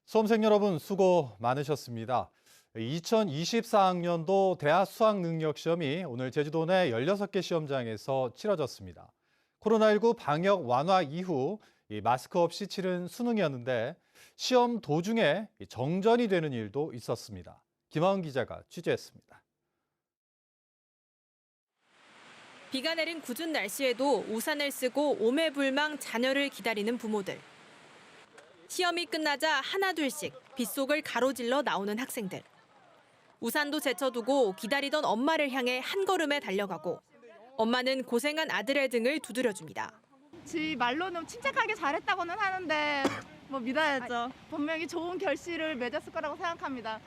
수험생 여러분 수고 많으셨습니다. 2024학년도 대학 수학능력시험이 오늘 제주도 내 16개 시험장에서 치러졌습니다. 코로나19 방역 완화 이후 마스크 없이 치른 수능이었는데 시험 도중에 정전이 되는 일도 있었습니다. 김하은 기자가 취재했습니다. 비가 내린 궂은 날씨에도 우산을 쓰고 오매불망 자녀를 기다리는 부모들. 시험이 끝나자 하나둘씩 빗속을 가로질러 나오는 학생들. 우산도 제쳐두고 기다리던 엄마를 향해 한 걸음에 달려가고 엄마는 고생한 아들의 등을 두드려줍니다. 지 말로는 침착하게 잘했다고는 하는데 뭐 믿어야죠. 분명히 좋은 결실을 맺었을 거라고 생각합니다.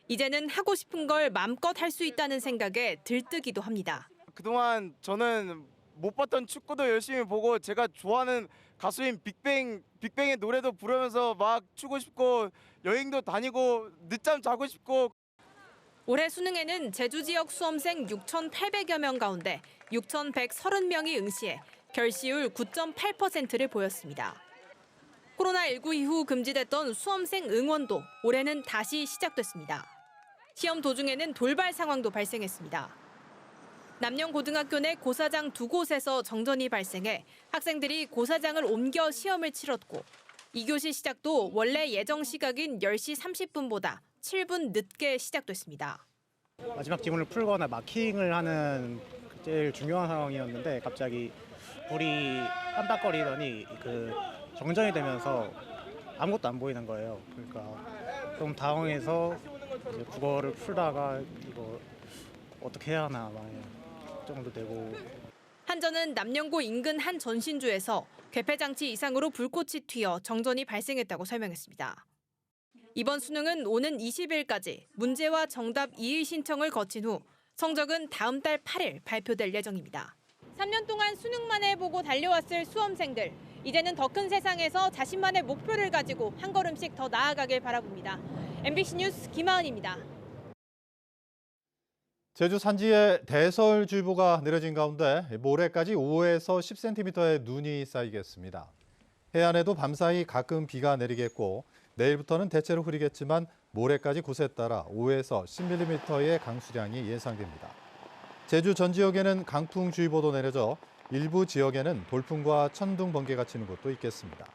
이제는 하고 싶은 걸 마음껏 할 수 있다는 생각에 들뜨기도 합니다. 그동안 저는 못 봤던 축구도 열심히 보고 제가 좋아하는 가수인 빅뱅의 노래도 부르면서 막 추고 싶고 여행도 다니고 늦잠 자고 싶고. 올해 수능에는 제주 지역 수험생 6,800여 명 가운데 6,130명이 응시해 결시율 9.8%를 보였습니다. 코로나19 이후 금지됐던 수험생 응원도 올해는 다시 시작됐습니다. 시험 도중에는 돌발 상황도 발생했습니다. 남녕고등학교 내 고사장 두 곳에서 정전이 발생해 학생들이 고사장을 옮겨 시험을 치렀고 2교시 시작도 원래 예정 시각인 10시 30분보다 7분 늦게 시작됐습니다. 마지막 지문을 풀거나 마킹을 하는 제일 중요한 상황이었는데 갑자기 불이 깜빡거리더니 정전이 되면서 아무것도 안 보이는 거예요. 그러니까 좀 당황해서 이제 국어를 풀다가 이거 어떻게 해야 하나 막 정도 되고. 한전은 남녕고 인근 한 전신주에서 개폐장치 이상으로 불꽃이 튀어 정전이 발생했다고 설명했습니다. 이번 수능은 오는 20일까지 문제와 정답 이의 신청을 거친 후 성적은 다음 달 8일 발표될 예정입니다. 3년 동안 수능만 해보고 달려왔을 수험생들. 이제는 더 큰 세상에서 자신만의 목표를 가지고 한 걸음씩 더 나아가길 바라봅니다. MBC 뉴스 김하은입니다. 제주 산지에 대설주의보가 내려진 가운데 모레까지 5에서 10cm의 눈이 쌓이겠습니다. 해안에도 밤사이 가끔 비가 내리겠고 내일부터는 대체로 흐리겠지만 모레까지 곳에 따라 5에서 10mm의 강수량이 예상됩니다. 제주 전 지역에는 강풍주의보도 내려져 일부 지역에는 돌풍과 천둥, 번개가 치는 곳도 있겠습니다.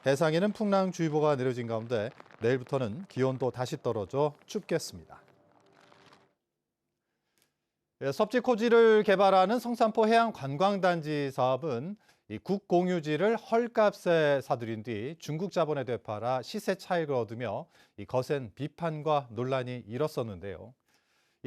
해상에는 풍랑주의보가 내려진 가운데 내일부터는 기온도 다시 떨어져 춥겠습니다. 섭지코지를 개발하는 성산포 해양관광단지 사업은 국공유지를 헐값에 사들인 뒤 중국 자본에 되팔아 시세 차익을 얻으며 거센 비판과 논란이 일었었는데요.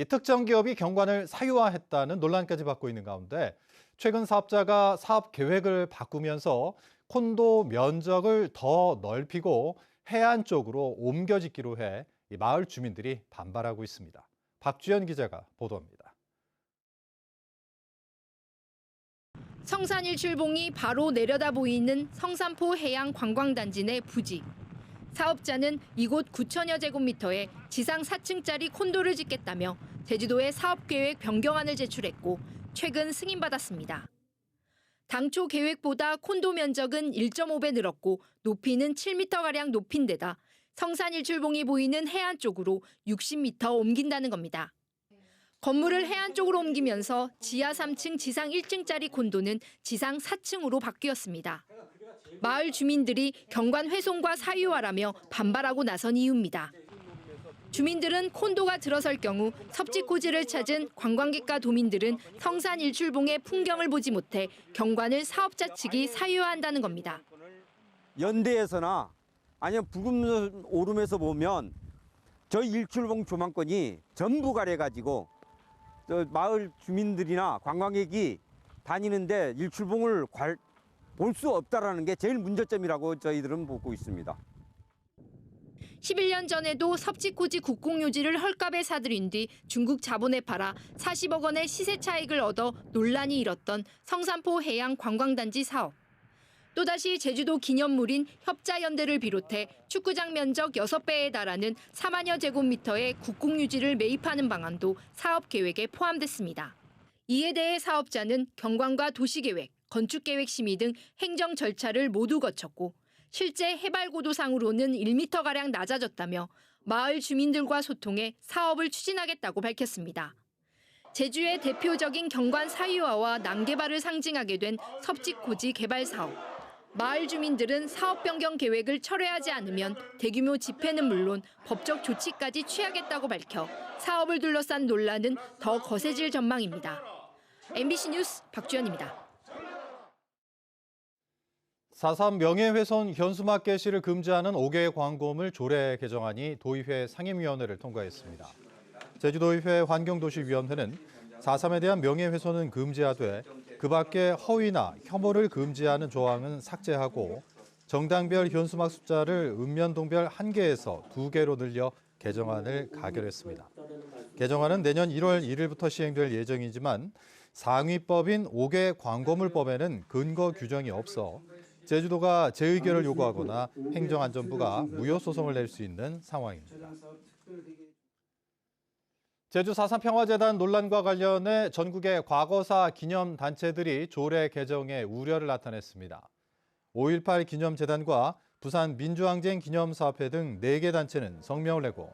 특정 기업이 경관을 사유화했다는 논란까지 받고 있는 가운데 최근 사업자가 사업 계획을 바꾸면서 콘도 면적을 더 넓히고 해안 쪽으로 옮겨 짓기로 해 마을 주민들이 반발하고 있습니다. 박주연 기자가 보도합니다. 성산 일출봉이 바로 내려다 보이는 성산포 해양관광단지 내 부지. 사업자는 이곳 9천여 제곱미터에 지상 4층짜리 콘도를 짓겠다며 제주도에 사업계획 변경안을 제출했고 최근 승인받았습니다. 당초 계획보다 콘도 면적은 1.5배 늘었고 높이는 7m가량 높인 데다 성산 일출봉이 보이는 해안 쪽으로 60m 옮긴다는 겁니다. 건물을 해안 쪽으로 옮기면서 지하 3층, 지상 1층짜리 콘도는 지상 4층으로 바뀌었습니다. 마을 주민들이 경관 훼손과 사유화라며 반발하고 나선 이유입니다. 주민들은 콘도가 들어설 경우 섭지코지를 찾은 관광객과 도민들은 성산 일출봉의 풍경을 보지 못해 경관을 사업자 측이 사유화한다는 겁니다. 연대에서나 아니면 부금 오름에서 보면 저 일출봉 조망권이 전부 가려가지고 마을 주민들이나 관광객이 다니는데 일출봉을 볼 수 없다라는 게 제일 문제점이라고 저희들은 보고 있습니다. 11년 전에도 섭지코지 국공유지를 헐값에 사들인 뒤 중국 자본에 팔아 40억 원의 시세 차익을 얻어 논란이 일었던 성산포 해양관광단지 사업. 또다시 제주도 기념물인 협자연대를 비롯해 축구장 면적 6배에 달하는 4만여 제곱미터의 국공유지를 매입하는 방안도 사업 계획에 포함됐습니다. 이에 대해 사업자는 경관과 도시계획, 건축계획 심의 등 행정 절차를 모두 거쳤고 실제 해발 고도상으로는 1m가량 낮아졌다며 마을 주민들과 소통해 사업을 추진하겠다고 밝혔습니다. 제주의 대표적인 경관 사유화와 남개발을 상징하게 된 섭지코지 개발 사업. 마을 주민들은 사업 변경 계획을 철회하지 않으면 대규모 집회는 물론 법적 조치까지 취하겠다고 밝혀 사업을 둘러싼 논란은 더 거세질 전망입니다. MBC 뉴스 박주연입니다. 4.3 명예훼손 현수막 게시를 금지하는 5개의 광고물 조례 개정안이 도의회 상임위원회를 통과했습니다. 제주도의회 환경도시위원회는 4.3에 대한 명예훼손은 금지하되 그 밖에 허위나 혐오를 금지하는 조항은 삭제하고 정당별 현수막 숫자를 읍면동별 1개에서 2개로 늘려 개정안을 가결했습니다. 개정안은 내년 1월 1일부터 시행될 예정이지만 상위법인 5개 광고물법에는 근거 규정이 없어 제주도가 재의결을 요구하거나 행정안전부가 무효소송을 낼 수 있는 상황입니다. 제주 4.3 평화재단 논란과 관련해 전국의 과거사 기념단체들이 조례 개정에 우려를 나타냈습니다. 5.18 기념재단과 부산 민주항쟁 기념사업회 등 4개 단체는 성명을 내고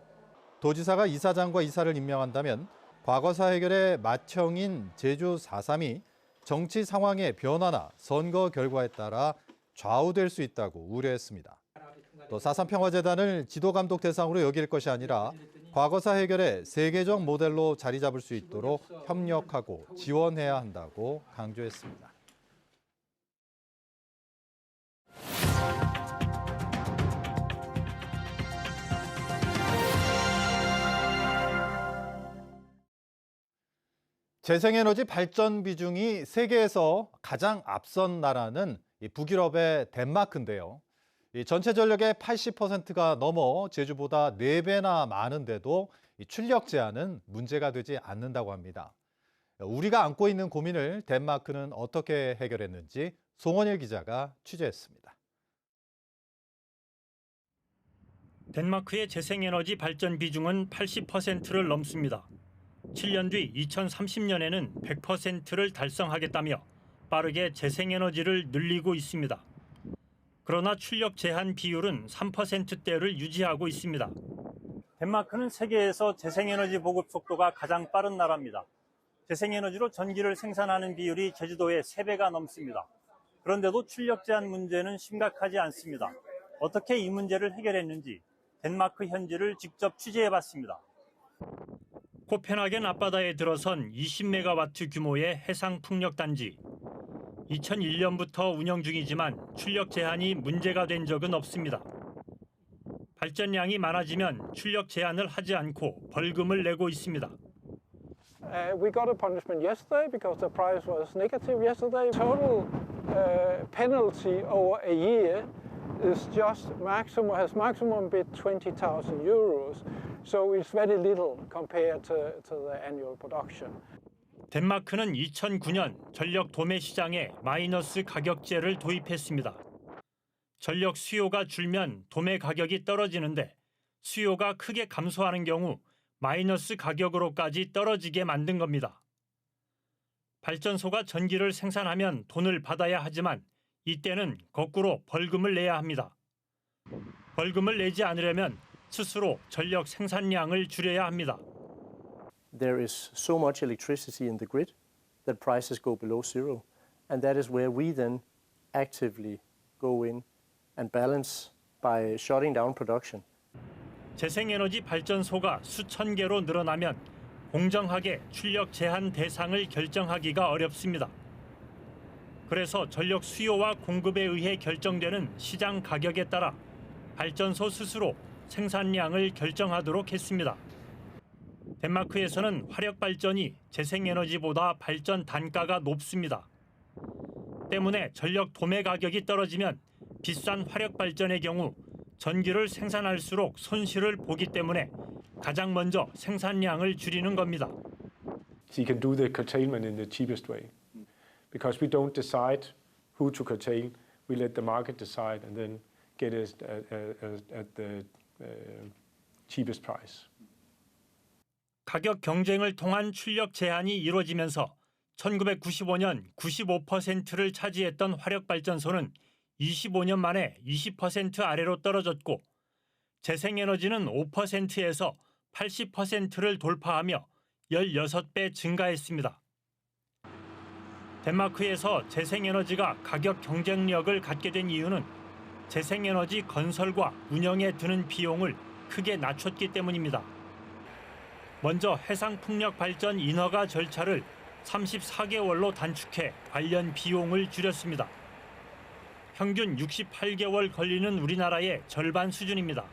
도지사가 이사장과 이사를 임명한다면 과거사 해결의 맏형인 제주 4.3이 정치 상황의 변화나 선거 결과에 따라 좌우될 수 있다고 우려했습니다. 또 4.3 평화재단을 지도감독 대상으로 여길 것이 아니라 과거사 해결의 세계적 모델로 자리 잡을 수 있도록 협력하고 지원해야 한다고 강조했습니다. 재생에너지 발전 비중이 세계에서 가장 앞선 나라는 북유럽의 덴마크인데요. 전체 전력의 80%가 넘어 제주보다 4배나 많은데도 출력 제한은 문제가 되지 않는다고 합니다. 우리가 안고 있는 고민을 덴마크는 어떻게 해결했는지 송원일 기자가 취재했습니다. 덴마크의 재생에너지 발전 비중은 80%를 넘습니다. 7년 뒤 2030년에는 100%를 달성하겠다며 빠르게 재생에너지를 늘리고 있습니다. 그러나 출력 제한 비율은 3%대를 유지하고 있습니다. 덴마크는 세계에서 재생에너지 보급 속도가 가장 빠른 나라입니다. 재생에너지로 전기를 생산하는 비율이 제주도의 3배가 넘습니다. 그런데도 출력 제한 문제는 심각하지 않습니다. 어떻게 이 문제를 해결했는지 덴마크 현지를 직접 취재해봤습니다. 코펜하겐 앞바다에 들어선 20메가와트 규모의 해상 풍력단지. 2001년부터 운영 중이지만 출력 제한이 문제가 된 적은 없습니다. 발전량이 많아지면 출력 제한을 하지 않고 벌금을 내고 있습니다. We got a punishment yesterday because the price was negative yesterday. Total penalty over a year is just maximum bid 20,000 euros. So it's very little compared to the annual production. 덴마크는 2009년 전력 도매 시장에 마이너스 가격제를 도입했습니다. 전력 수요가 줄면 도매 가격이 떨어지는데 수요가 크게 감소하는 경우 마이너스 가격으로까지 떨어지게 만든 겁니다. 발전소가 전기를 생산하면 돈을 받아야 하지만 이때는 거꾸로 벌금을 내야 합니다. 벌금을 내지 않으려면 스스로 전력 생산량을 줄여야 합니다. There is so much electricity in the grid that prices go below zero. And that is where we then actively go in and balance by shutting down production. 재생에너지 발전소가 수천 개로 늘어나면 공정하게 출력 제한 대상을 결정하기가 어렵습니다. 그래서 전력 수요와 공급에 의해 결정되는 시장 가격에 따라 발전소 스스로 생산량을 결정하도록 했습니다. 덴마크에서는 화력 발전이 재생에너지보다 발전 단가가 높습니다. 때문에 전력 도매 가격이 떨어지면 비싼 화력 발전의 경우 전기를 생산할수록 손실을 보기 때문에 가장 먼저 생산량을 줄이는 겁니다. You can do the curtailment in the cheapest way. Because we don't decide who to curtail, we let the market decide and then get it at the cheapest price. 가격 경쟁을 통한 출력 제한이 이루어지면서 1995년 95%를 차지했던 화력 발전소는 25년 만에 20% 아래로 떨어졌고 재생에너지는 5%에서 80%를 돌파하며 16배 증가했습니다. 덴마크에서 재생에너지가 가격 경쟁력을 갖게 된 이유는 재생에너지 건설과 운영에 드는 비용을 크게 낮췄기 때문입니다. 먼저 해상풍력 발전 인허가 절차를 34개월로 단축해 관련 비용을 줄였습니다. 평균 68개월 걸리는 우리나라의 절반 수준입니다.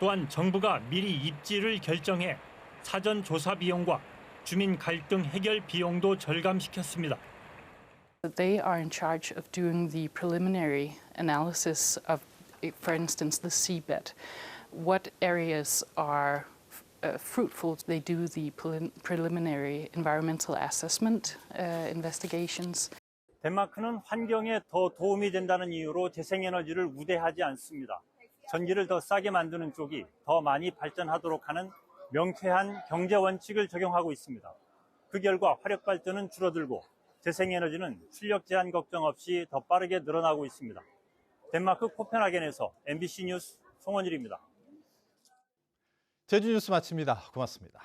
또한 정부가 미리 입지를 결정해 사전 조사 비용과 주민 갈등 해결 비용도 절감시켰습니다. They are in charge of doing the preliminary analysis of, for instance, the seabed. What areas are fruitful? They do the preliminary environmental assessment investigations. 덴마크는 환경에 더 도움이 된다는 이유로 재생에너지를 우대하지 않습니다. 전기를 더 싸게 만드는 쪽이 더 많이 발전하도록 하는 명쾌한 경제 원칙을 적용하고 있습니다. 그 결과 화력 발전은 줄어들고 재생에너지는 출력 제한 걱정 없이 더 빠르게 늘어나고 있습니다. 덴마크 코펜하겐에서 MBC 뉴스 송원일입니다. 제주 뉴스 마칩니다. 고맙습니다.